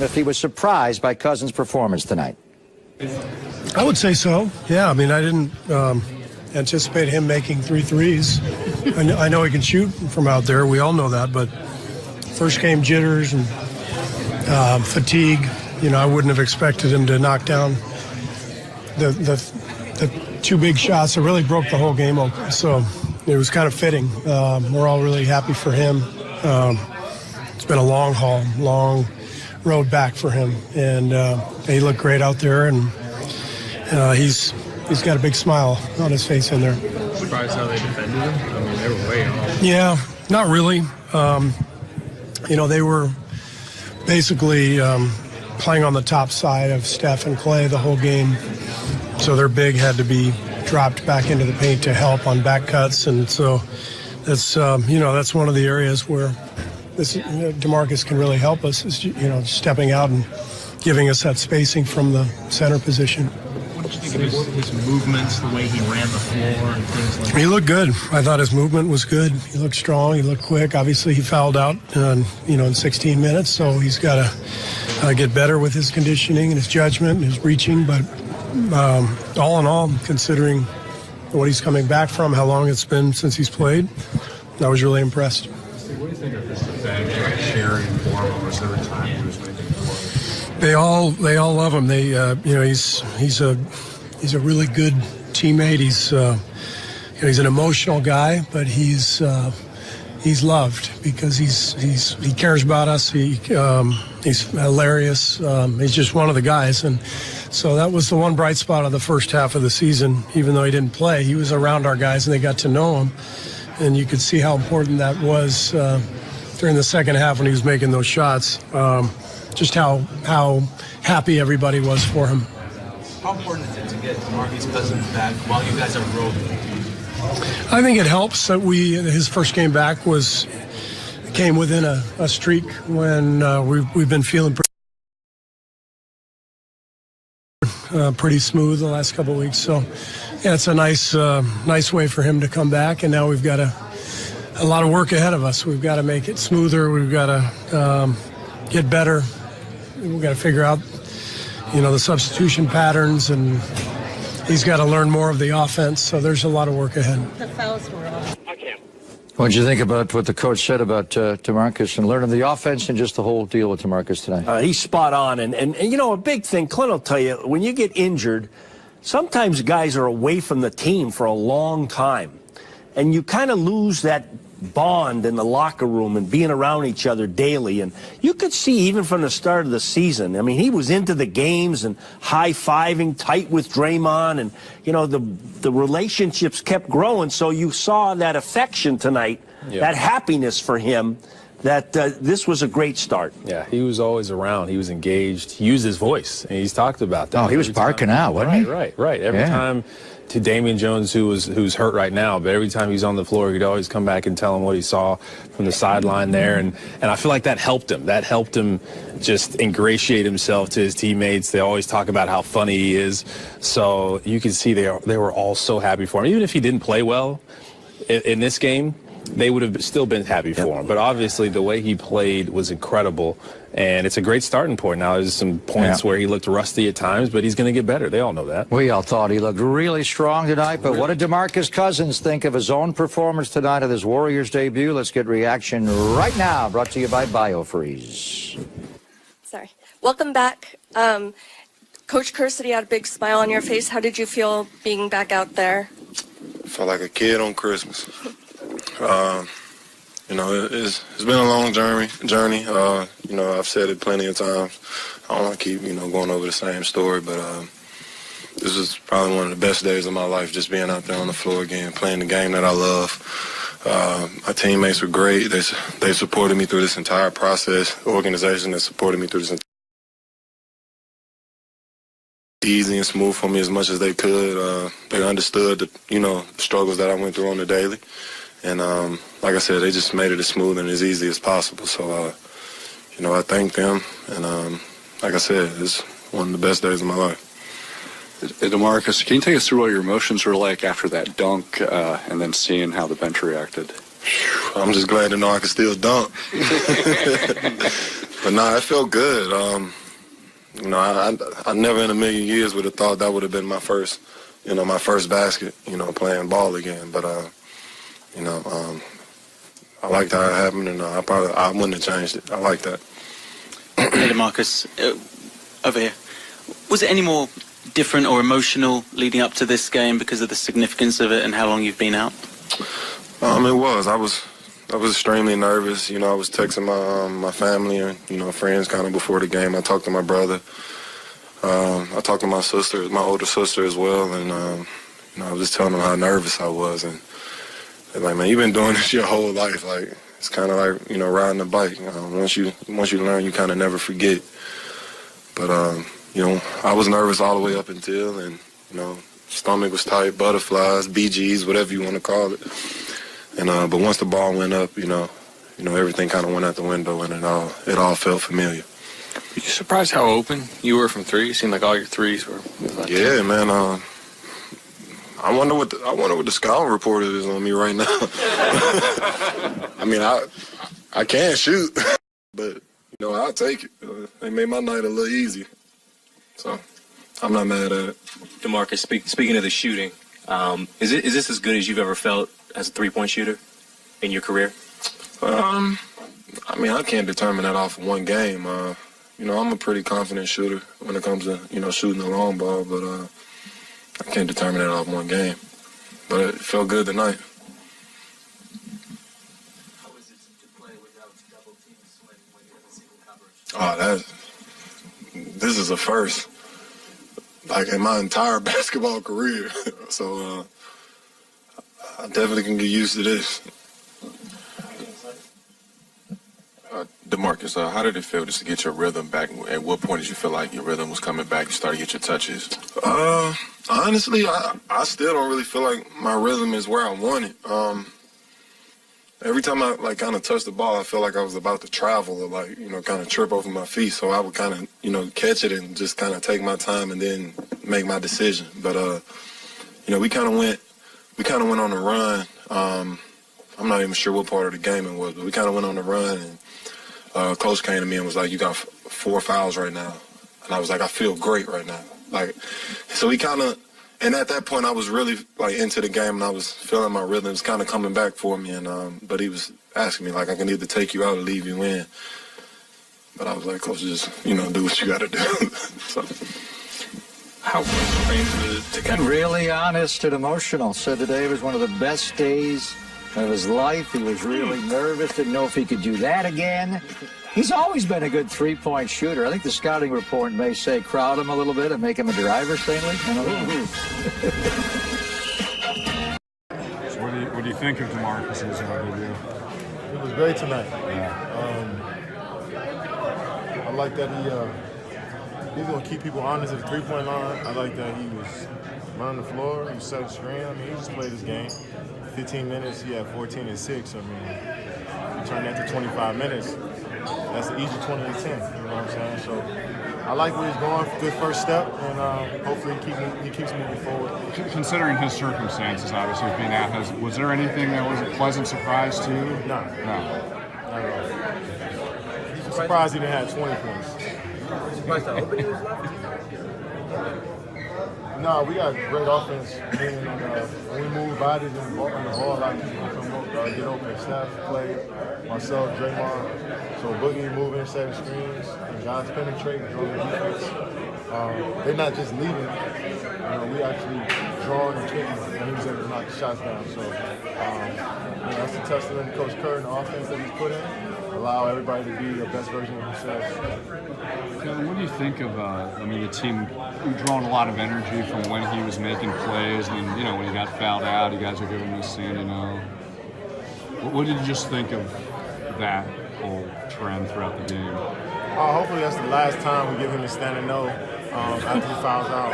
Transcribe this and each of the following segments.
if he was surprised by Cousins' performance tonight. I would say so. Yeah, I mean, I didn't anticipate him making 3 threes. I know he can shoot from out there. We all know that, but first game jitters and fatigue. You know, I wouldn't have expected him to knock down the 2 big shots that really broke the whole game open. So it was kind of fitting. We're all really happy for him. It's been a long haul, long road back for him, and he looked great out there, and he's got a big smile on his face in there. Surprised how they defended him? I mean, they were way off. Yeah, not really. You know, they were basically playing on the top side of Steph and Clay the whole game, so their big had to be dropped back into the paint to help on back cuts, and so that's you know, that's one of the areas where this Demarcus can really help us, is, you know, stepping out and giving us that spacing from the center position. What did you think of his movements, the way he ran the floor and things like that? He looked good. I thought his movement was good. He looked strong. He looked quick. Obviously, he fouled out, you know, in 16 minutes, so he's got to get better with his conditioning and his judgment and his reaching. But all in all, considering what he's coming back from, how long it's been since he's played, I was really impressed. What do you think of this like sharing forwards every time he was making four? They all love him. They you know, he's a really good teammate. He's you know, he's an emotional guy, but he's loved because he cares about us. He's hilarious. He's just one of the guys, and so that was the one bright spot of the first half of the season. Even though he didn't play, he was around our guys, and they got to know him. And you could see how important that was during the second half when he was making those shots. Just how happy everybody was for him. How important is it to get Demarcus Cousins back while you guys are rolling? I think it helps that his first game back came within a streak when we've been feeling pretty smooth the last couple of weeks. So, yeah, it's a nice way for him to come back, and now we've got a lot of work ahead of us. We've got to make it smoother. We've got to get better. We've got to figure out, you know, the substitution patterns, and he's got to learn more of the offense. So there's a lot of work ahead. The fouls were off. What did you think about what the coach said about Demarcus and learning the offense and just the whole deal with Demarcus tonight? He's spot on. And you know, a big thing, Clint will tell you, when you get injured, sometimes guys are away from the team for a long time. And you kind of lose that bond in the locker room and being around each other daily. And you could see even from the start of the season, I mean, he was into the games and high-fiving, tight with Draymond, and, you know, the relationships kept growing. So you saw that affection tonight, that happiness for him, that this was a great start. Yeah, he was always around. He was engaged. He used his voice, and he's talked about that. Oh, he was barking out, wasn't he? Right. Every time, to Damian Jones, who's hurt right now, but every time he's on the floor, he'd always come back and tell him what he saw from the sideline there, and I feel like that helped him. That helped him just ingratiate himself to his teammates. They always talk about how funny he is, so you can see they were all so happy for him. Even if he didn't play well in this game, they would have still been happy for him. But obviously, the way he played was incredible, and it's a great starting point. Now, there's some points where he looked rusty at times, but he's going to get better. They all know that. We all thought he looked really strong tonight, but what did DeMarcus Cousins think of his own performance tonight at his Warriors debut? Let's get reaction right now, brought to you by BioFreeze. Sorry. Welcome back. Coach Kerr said he had a big smile on your face. How did you feel being back out there? I felt like a kid on Christmas. You know, it's been a long journey. You know, I've said it plenty of times. I don't want to keep, you know, going over the same story, but this is probably one of the best days of my life, just being out there on the floor again, playing the game that I love. My teammates were great. They supported me through this entire process. The organization that supported me through this entire easy and smooth for me as much as they could. They understood the, you know, struggles that I went through on the daily. And like I said, they just made it as smooth and as easy as possible. So, you know, I thank them. And like I said, it's one of the best days of my life. DeMarcus, can you take us through what your emotions were like after that dunk and then seeing how the bench reacted? I'm just glad to know I can still dunk. But nah, it felt good. You know, I never in a million years would have thought that would have been my first basket, you know, playing ball again. But, you know, I liked how it happened, and I wouldn't have changed it. I like that. Hey, Demarcus, over here. Was it any more different or emotional leading up to this game because of the significance of it and how long you've been out? It was. I was extremely nervous. You know, I was texting my family and, you know, friends kind of before the game. I talked to my brother. I talked to my sister, my older sister as well, and you know, I was just telling them how nervous I was, and they're like, man, you've been doing this your whole life. Like, it's kind of like, you know, riding a bike. Once you learn, you kind of never forget. But you know, I was nervous all the way up until, and you know, stomach was tight, butterflies, BGs, whatever you want to call it. And but once the ball went up, you know, everything kind of went out the window, and it all felt familiar. Were you surprised how open you were from three? It seemed like all your threes were. Yeah, man. I wonder what the scouting report is on me right now. I mean, I can't shoot, but you know, I'll take it. They made my night a little easy, so I'm not mad at it. DeMarcus, speaking of the shooting, is this as good as you've ever felt as a three-point shooter in your career? I mean, I can't determine that off of one game. You know, I'm a pretty confident shooter when it comes to, you know, shooting the long ball, but I can't determine that off one game. But it felt good tonight. How is it to play without double teams when you have a single coverage? This is a first, like, in my entire basketball career. So I definitely can get used to this. DeMarcus, how did it feel just to get your rhythm back? At what point did you feel like your rhythm was coming back? You started to get your touches? Honestly, I still don't really feel like my rhythm is where I want it. Every time I, like, kind of touch the ball, I feel like I was about to travel or, like, you know, kind of trip over my feet. So I would kind of, you know, catch it and just kind of take my time and then make my decision. But, you know, we kind of went on a run. I'm not even sure what part of the game it was, but we kind of went on a run, and coach came to me and was like, you got 4 fouls right now. And I was like, I feel great right now. Like, so he kind of, and at that point I was really, like, into the game, and I was feeling my rhythm. It was kind of coming back for me, and but he was asking me, like, I can either take you out or leave you in. But I was like, coach, just, you know, do what you got to do. So. How to kind of Really honest and emotional. Said today was one of the best days of his life. He was really nervous, didn't know if he could do that again. He's always been a good three-point shooter. I think the scouting report may say crowd him a little bit and make him a driver, Stanley. I don't know. So what do you think of DeMarcus's debut? It was great tonight. Yeah. I like that he's going to keep people honest at the three-point line. I like that he was running the floor. He set a screen. I mean, he just played his game. 15 minutes, he had 14 and 6. I mean, you turn that to 25 minutes, that's an easy 20 and 10. You know what I'm saying? So I like where he's going. Good first step, and hopefully he keeps moving forward. Considering his circumstances, obviously, of being out, was there anything that was a pleasant surprise to you? No. Not at all. I'm surprised he didn't have 20 points. Surprised how open he was left? No, we got great offense. When we move bodies and on the ball, a lot of people come up, get open. Steph, Clay, myself, Draymond. So Boogie moving, setting screens, and guys penetrating, drawing defense. They're not just leaving. We actually drawing and kicking, and he was able to knock the shots down. So that's a testament to Coach Kerr and the offense that he's put in. Allow everybody to be the best version of themselves. Kevin, what do you think of, the team drawing a lot of energy from when he was making plays, and then, when he got fouled out, you guys are giving him a standing O. What did you just think of that whole trend throughout the game? Hopefully that's the last time we give him a standing O after he fouls out.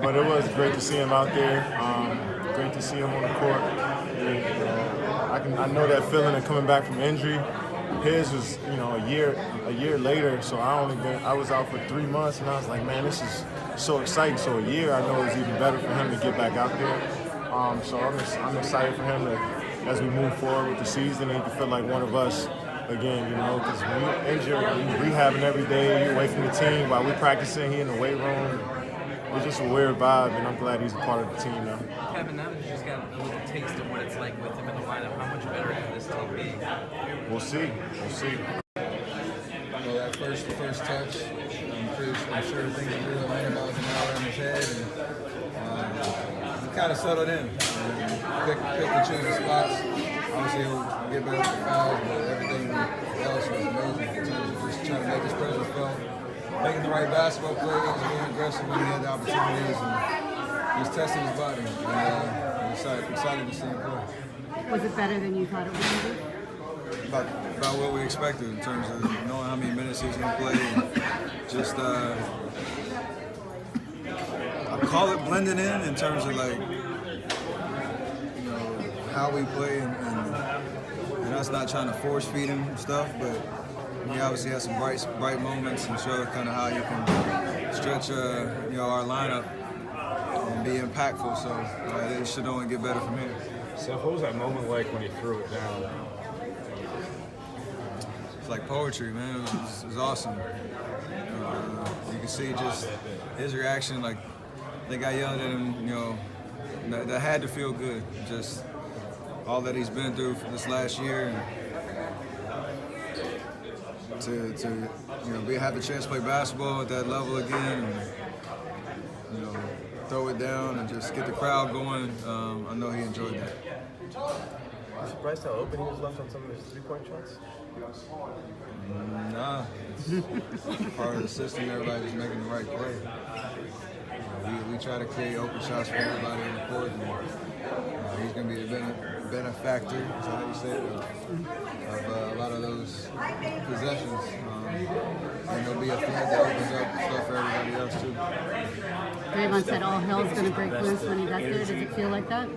But it was great to see him out there. Great to see him on the court. I know that feeling of coming back from injury. His was, a year later. So I was out for 3 months, and I was like, man, this is so exciting. So a year, I know it's even better for him to get back out there. So I'm excited for him to, as we move forward with the season, and he can feel like one of us again, you know, because when you're injured, you're rehabbing every day, you're away from the team. While we're practicing, he in the weight room. It's just a weird vibe, and I'm glad he's a part of the team now. Kevin, now that you just got a little taste of what it's like with him in the lineup, how much better can this team be? We'll see. We'll see. Well, that first touch, I'm sure things are really laying about an hour in his head, and he kind of settled in. Pick and choose the spots. Obviously, he'll get better with the fouls, but everything else was amazing in terms of just trying to make his presence felt, making the right basketball plays, being aggressive when he had the opportunities, and just testing his body. And excited to see him play. Was it better than you thought it would be? About what we expected in terms of knowing how many minutes he was going to play. And just, I call it blending in terms of like, you know, how we play and us not trying to force feed him stuff, but he obviously has some bright moments and show kind of how you can stretch, you know, our lineup and be impactful. So it should only get better from here. Seth, what was that moment like when he threw it down? It's like poetry, man. It was awesome. You can see just his reaction. Like, I think I yelled at him, you know, that had to feel good. Just all that he's been through for this last year. And to you know, have the chance to play basketball at that level again. And, you know, throw it down and just get the crowd going. I know he enjoyed that. Are you surprised how open he was left on some of his three-point shots? Nah, it's part of the system. Everybody was making the right play. We try to create open shots for everybody on the court. And, he's going to be a benefactor, is that how you say it, of a lot of those possessions. And he'll be a flood that opens up stuff for everybody else too. Draymond said all hell's going to break loose when he got there. Does it feel like that?